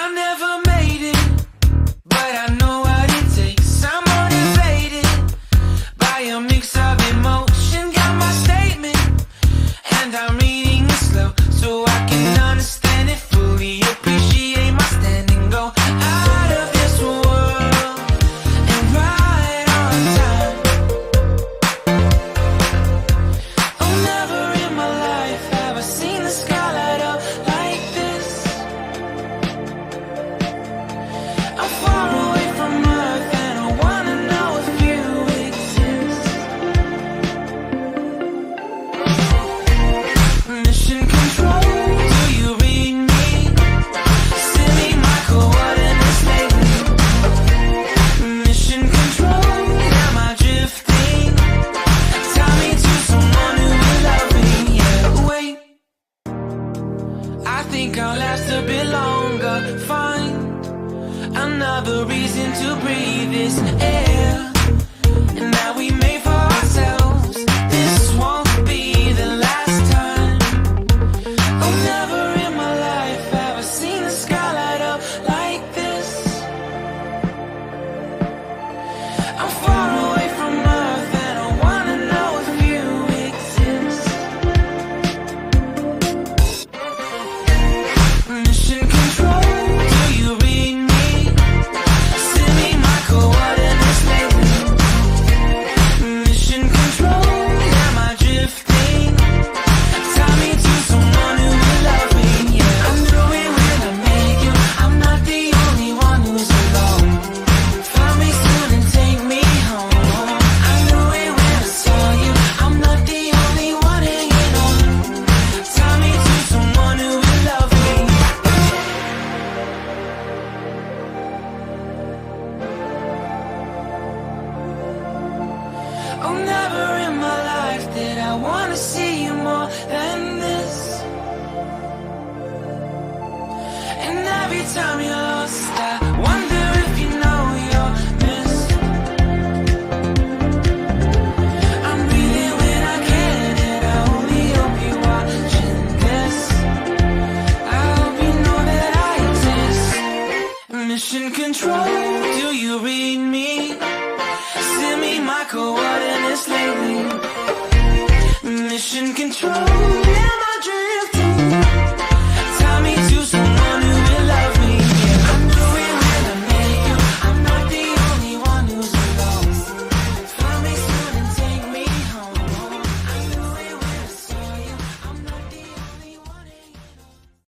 I never made it, but I know what it takes. I'm motivated by a mix of emotion. Got my statement, and I'm reading it slow so I can understand it fully. Appreciate my stand and go out of this world and right on time. Oh, never in my life have I seen the sky light up like this. I'm far away from Earth and I wanna know if you exist. Mission control, do you read me? Send me my coordinates lately. Mission control, am I drifting? Tie me to someone who will love me. Yeah, wait, I think I'll last a bit longer. Find another reason to breathe this air. And now we made for ourselves. This won't be the last time. Oh, never in my life have I seen the sky light up like this. I'm far away from Earth and I wanna know if you exist. Mission control, do you read me? Send me my coordinates lately. Mission control, am I drifting? Tie me to someone who will love me. Yeah, I knew it when I met you. I'm not the only one who's alone. Find me soon and take me home. I knew it when I saw you. I'm not the only one hanging on. Tie me to someone who will love me. Oh, never in my life did I wanna see you more than this. And every time you're lost, I wonder if you know you're missed. I'm breathing when I can, and I only hope you're watching this. I hope you know that I exist. Mission control,